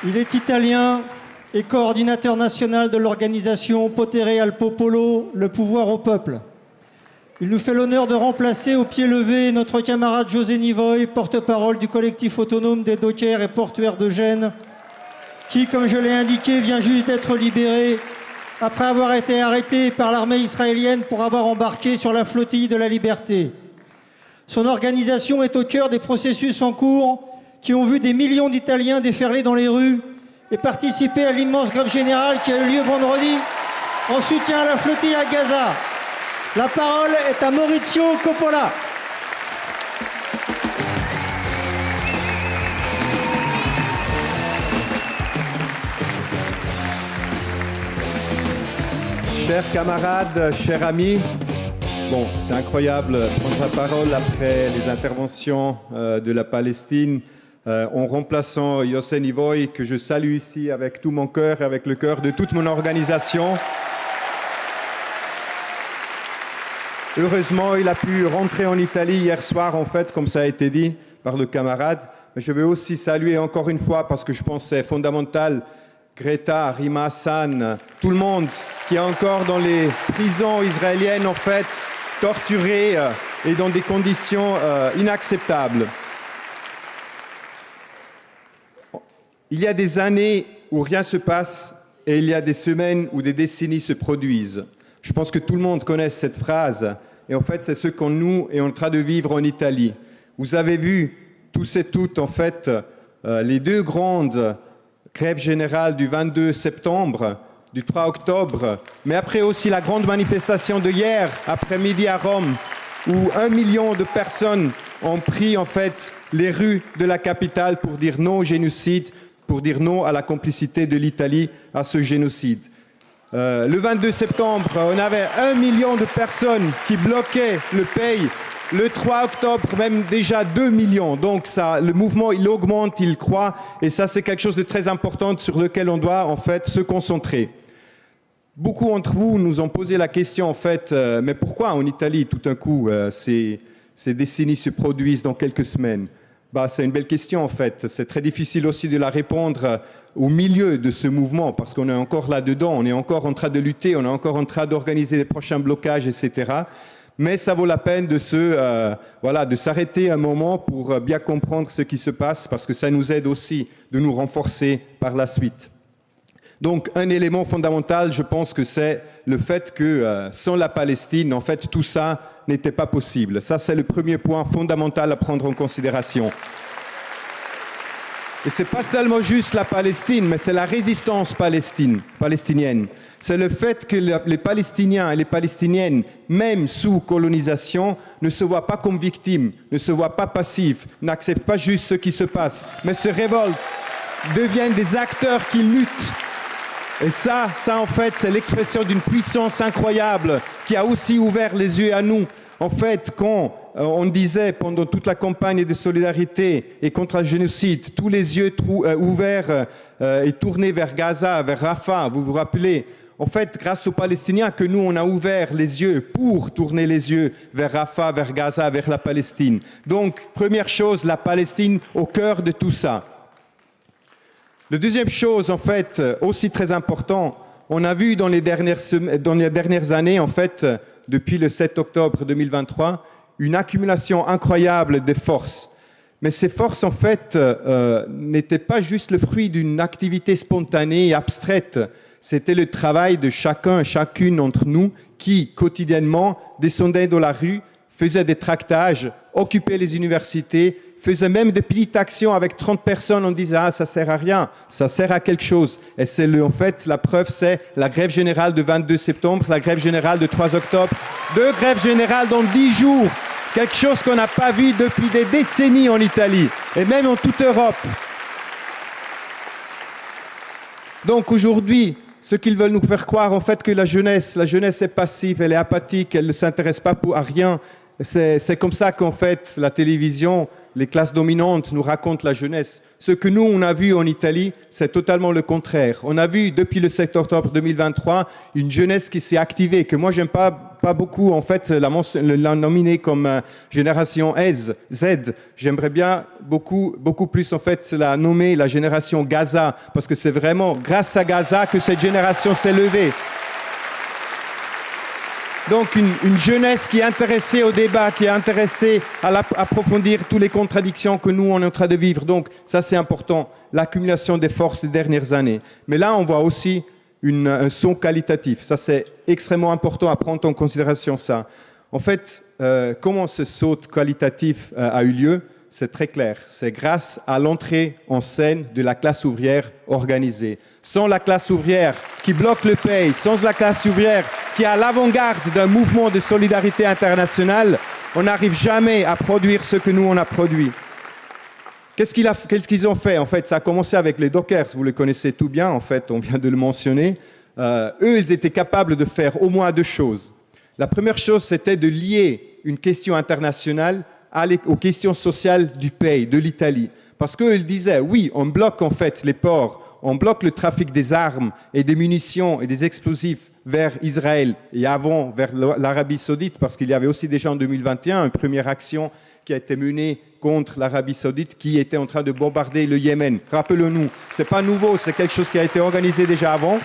Il est italien et coordinateur national de l'organisation Potere al Popolo, le pouvoir au peuple. Il nous fait l'honneur de remplacer au pied levé notre camarade José Nivoy, porte-parole du collectif autonome des dockers et portuaires de Gênes, qui, comme je l'ai indiqué, vient juste d'être libéré après avoir été arrêté par l'armée israélienne pour avoir embarqué sur la flottille de la liberté. Son organisation est au cœur des processus en cours qui ont vu des millions d'Italiens déferler dans les rues et participer à l'immense grève générale qui a eu lieu vendredi en soutien à la flottille à Gaza. La parole est à Maurizio Coppola. Chers camarades, chers amis, bon, c'est incroyable de prendre la parole après les interventions de la Palestine en remplaçant José Nivoy, que je salue ici avec tout mon cœur et avec le cœur de toute mon organisation. Heureusement, il a pu rentrer en Italie hier soir, en fait, comme ça a été dit par le camarade. Mais je veux aussi saluer encore une fois, parce que je pense que c'est fondamental, Greta, Rima Hassan, tout le monde qui est encore dans les prisons israéliennes, en fait, torturés et dans des conditions inacceptables. Il y a des années où rien ne se passe et il y a des semaines où des décennies se produisent. Je pense que tout le monde connaît cette phrase et en fait, c'est ce qu'on nous est en train de vivre en Italie. Vous avez vu tous et toutes, en fait, les deux grandes grèves générales du 22 septembre, du 3 octobre, mais après aussi la grande manifestation de hier après-midi à Rome, où 1 million de personnes ont pris en fait les rues de la capitale pour dire non au génocide, pour dire non à la complicité de l'Italie à ce génocide. Le 22 septembre, on avait 1 million de personnes qui bloquaient le pays. Le 3 octobre, même déjà 2 millions. Donc ça, le mouvement, il augmente, il croît. Et ça, c'est quelque chose de très important sur lequel on doit en fait se concentrer. Beaucoup d'entre vous nous ont posé la question, en fait, mais pourquoi en Italie, tout d'un coup, ces décennies se produisent dans quelques semaines? C'est une belle question, en fait. C'est très difficile aussi de la répondre au milieu de ce mouvement, parce qu'on est encore là-dedans, on est encore en train de lutter, on est encore en train d'organiser les prochains blocages, etc. Mais ça vaut la peine de s'arrêter un moment pour bien comprendre ce qui se passe, parce que ça nous aide aussi de nous renforcer par la suite. Donc, un élément fondamental, je pense que c'est le fait que sans la Palestine, en fait, tout ça n'était pas possible. Ça, c'est le premier point fondamental à prendre en considération. Et c'est pas seulement juste la Palestine, mais c'est la résistance palestinienne. C'est le fait que les Palestiniens et les Palestiniennes, même sous colonisation, ne se voient pas comme victimes, ne se voient pas passifs, n'acceptent pas juste ce qui se passe, mais se révoltent, deviennent des acteurs qui luttent. Et ça en fait, c'est l'expression d'une puissance incroyable qui a aussi ouvert les yeux à nous. En fait, quand on disait pendant toute la campagne de solidarité et contre le génocide, tous les yeux ouverts et tournés vers Gaza, vers Rafah, vous vous rappelez, en fait, grâce aux Palestiniens, que nous, on a ouvert les yeux pour tourner les yeux vers Rafah, vers Gaza, vers la Palestine. Donc, première chose, la Palestine au cœur de tout ça. La deuxième chose, en fait, aussi très important, on a vu dans les dernières années, en fait, depuis le 7 octobre 2023, une accumulation incroyable de forces. Mais ces forces, en fait, n'étaient pas juste le fruit d'une activité spontanée et abstraite. C'était le travail de chacun et chacune d'entre nous qui, quotidiennement, descendaient dans la rue, faisaient des tractages, occupaient les universités, faisaient même des petites actions avec 30 personnes en disant « Ah, ça sert à rien, ça sert à quelque chose ». Et c'est en fait, la preuve, c'est la grève générale de 22 septembre, la grève générale de 3 octobre, 2 grèves générales dans 10 jours. Quelque chose qu'on n'a pas vu depuis des décennies en Italie, et même en toute Europe. Donc aujourd'hui, ce qu'ils veulent nous faire croire, en fait, que la jeunesse est passive, elle est apathique, elle ne s'intéresse pas à rien. C'est comme ça qu'en fait, la télévision les classes dominantes nous racontent la jeunesse. Ce que nous, on a vu en Italie, c'est totalement le contraire. On a vu, depuis le 7 octobre 2023, une jeunesse qui s'est activée, que moi, j'aime pas beaucoup, en fait, la nominer comme génération Z. J'aimerais bien beaucoup plus, en fait, la nommer la génération Gaza, parce que c'est vraiment grâce à Gaza que cette génération s'est levée. Donc une jeunesse qui est intéressée au débat, qui est intéressée à approfondir toutes les contradictions que nous, on est en train de vivre. Donc ça, c'est important, l'accumulation des forces des dernières années. Mais là, on voit aussi un son qualitatif. Ça, c'est extrêmement important à prendre en considération ça. En fait, comment ce saut qualitatif a eu lieu ? C'est très clair. C'est grâce à l'entrée en scène de la classe ouvrière organisée. Sans la classe ouvrière qui bloque le pays, sans la classe ouvrière qui est à l'avant-garde d'un mouvement de solidarité internationale, on n'arrive jamais à produire ce que nous, on a produit. Qu'est-ce qu'ils ont fait ? En fait, ça a commencé avec les Dockers. Vous les connaissez tout bien, en fait, on vient de le mentionner. Eux, ils étaient capables de faire au moins deux choses. La première chose, c'était de lier une question internationale aux questions sociales du pays, de l'Italie. Parce qu'ils disaient, oui, on bloque en fait les ports, on bloque le trafic des armes et des munitions et des explosifs vers Israël et avant vers l'Arabie Saoudite, parce qu'il y avait aussi déjà en 2021 une première action qui a été menée contre l'Arabie Saoudite qui était en train de bombarder le Yémen. Rappelons-nous, ce n'est pas nouveau, c'est quelque chose qui a été organisé déjà avant.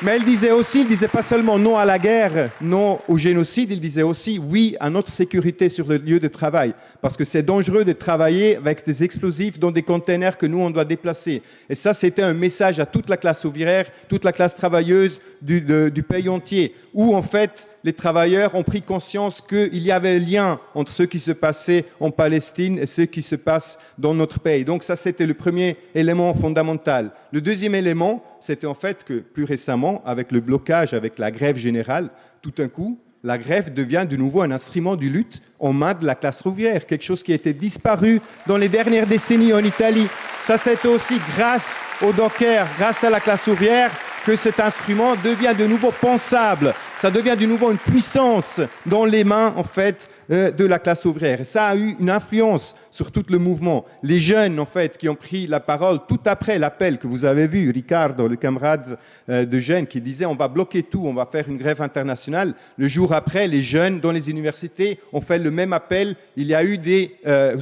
Mais il disait pas seulement non à la guerre, non au génocide, il disait aussi oui à notre sécurité sur le lieu de travail. Parce que c'est dangereux de travailler avec des explosifs dans des containers que nous, on doit déplacer. Et ça, c'était un message à toute la classe ouvrière, toute la classe travailleuse du pays entier, où en fait, les travailleurs ont pris conscience qu'il y avait un lien entre ce qui se passait en Palestine et ce qui se passe dans notre pays. Donc ça, c'était le premier élément fondamental. Le deuxième élément, c'était en fait que plus récemment, avec le blocage, avec la grève générale, tout d'un coup, la grève devient de nouveau un instrument de lutte en main de la classe ouvrière, quelque chose qui était disparu dans les dernières décennies en Italie. Ça, c'était aussi grâce aux dockers, grâce à la classe ouvrière, que cet instrument devient de nouveau pensable. Ça devient de nouveau une puissance dans les mains, en fait, de la classe ouvrière. Et ça a eu une influence sur tout le mouvement. Les jeunes, en fait, qui ont pris la parole tout après l'appel que vous avez vu, Ricardo, le camarade de jeunes, qui disait on va bloquer tout, on va faire une grève internationale. Le jour après, les jeunes dans les universités ont fait le même appel. Il y a eu des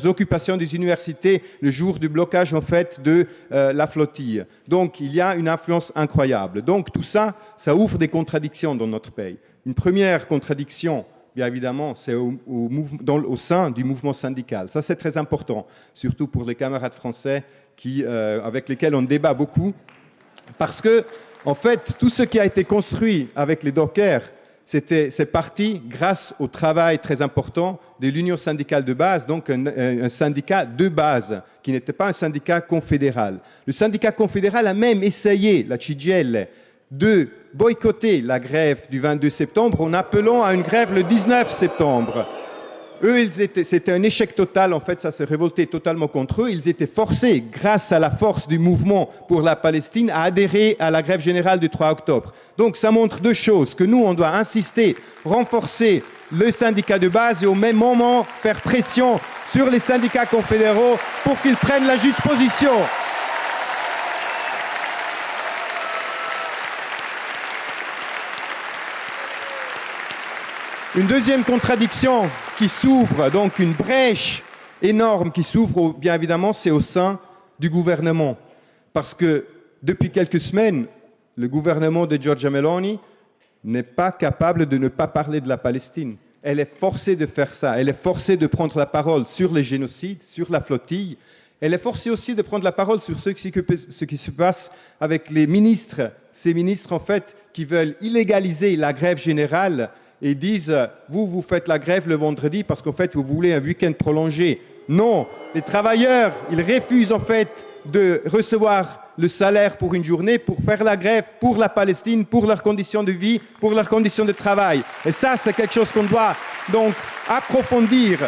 occupations des universités le jour du blocage, en fait, de la flottille. Donc, il y a une influence incroyable. Donc, tout ça, ça ouvre des contradictions dans notre pays. Une première contradiction, bien évidemment, c'est au sein du mouvement syndical. Ça, c'est très important, surtout pour les camarades français avec lesquels on débat beaucoup. Parce que, en fait, tout ce qui a été construit avec les dockers, c'est parti grâce au travail très important de l'Union syndicale de base, donc un syndicat de base, qui n'était pas un syndicat confédéral. Le syndicat confédéral a même essayé, la CGIL, de boycotter la grève du 22 septembre en appelant à une grève le 19 septembre. Eux, c'était un échec total, en fait, ça s'est révolté totalement contre eux. Ils étaient forcés, grâce à la force du mouvement pour la Palestine, à adhérer à la grève générale du 3 octobre. Donc ça montre deux choses, que nous, on doit insister, renforcer le syndicat de base et au même moment faire pression sur les syndicats confédéraux pour qu'ils prennent la juste position. Une deuxième contradiction qui s'ouvre, donc une brèche énorme qui s'ouvre, bien évidemment, c'est au sein du gouvernement. Parce que depuis quelques semaines, le gouvernement de Giorgia Meloni n'est pas capable de ne pas parler de la Palestine. Elle est forcée de faire ça. Elle est forcée de prendre la parole sur les génocides, sur la flottille. Elle est forcée aussi de prendre la parole sur ce qui se passe avec les ministres. Ces ministres, en fait, qui veulent illégaliser la grève générale et disent « vous faites la grève le vendredi parce qu'en fait, vous voulez un week-end prolongé ». Non, les travailleurs, ils refusent en fait de recevoir le salaire pour une journée pour faire la grève pour la Palestine, pour leurs conditions de vie, pour leurs conditions de travail. Et ça, c'est quelque chose qu'on doit donc approfondir.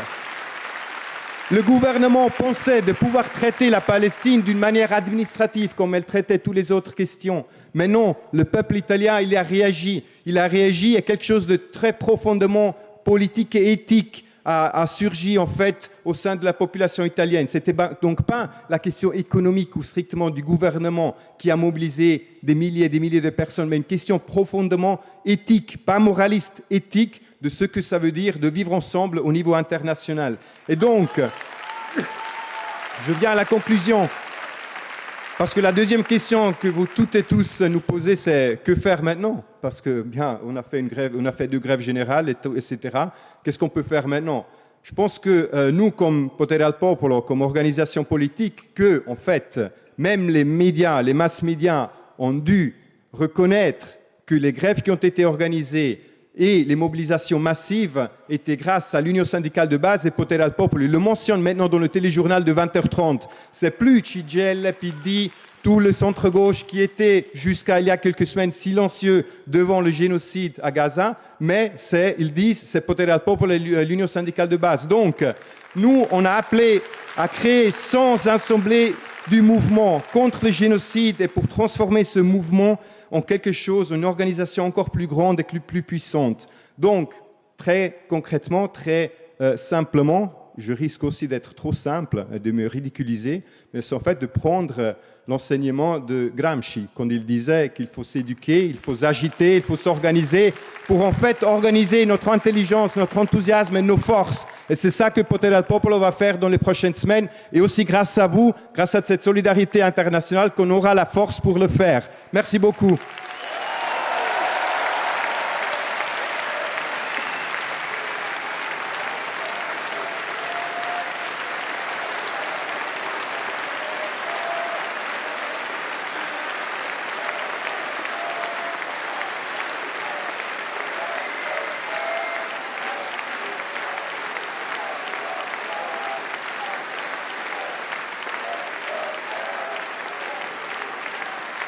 Le gouvernement pensait de pouvoir traiter la Palestine d'une manière administrative comme elle traitait toutes les autres questions. Mais non, le peuple italien, il a réagi. Il a réagi à quelque chose de très profondément politique et éthique, a surgi en fait au sein de la population italienne. C'était donc pas la question économique ou strictement du gouvernement qui a mobilisé des milliers et des milliers de personnes, mais une question profondément éthique, pas moraliste, éthique, de ce que ça veut dire de vivre ensemble au niveau international. Et donc, je viens à la conclusion. Parce que la deuxième question que vous toutes et tous nous posez, c'est que faire maintenant? Parce que bien, on a fait une grève, on a fait 2 grèves générales, etc. Qu'est-ce qu'on peut faire maintenant? Je pense que nous, comme Potere al Popolo, comme organisation politique, que en fait, même les médias, les mass médias ont dû reconnaître que les grèves qui ont été organisées et les mobilisations massives étaient grâce à l'Union syndicale de base et Potere al Popolo. Il le mentionne maintenant dans le téléjournal de 20h30. C'est plus CGIL, PD, tout le centre-gauche qui était jusqu'à il y a quelques semaines silencieux devant le génocide à Gaza, mais ils disent c'est Potere al Popolo et l'Union syndicale de base. Donc, nous, on a appelé à créer 100 assemblées du mouvement contre le génocide et pour transformer ce mouvement en quelque chose, une organisation encore plus grande et plus puissante. Donc, très concrètement, très simplement, je risque aussi d'être trop simple, de me ridiculiser, mais c'est en fait de prendre l'enseignement de Gramsci, quand il disait qu'il faut s'éduquer, il faut s'agiter, il faut s'organiser pour en fait organiser notre intelligence, notre enthousiasme et nos forces. Et c'est ça que Potere al Popolo va faire dans les prochaines semaines. Et aussi grâce à vous, grâce à cette solidarité internationale, qu'on aura la force pour le faire. Merci beaucoup.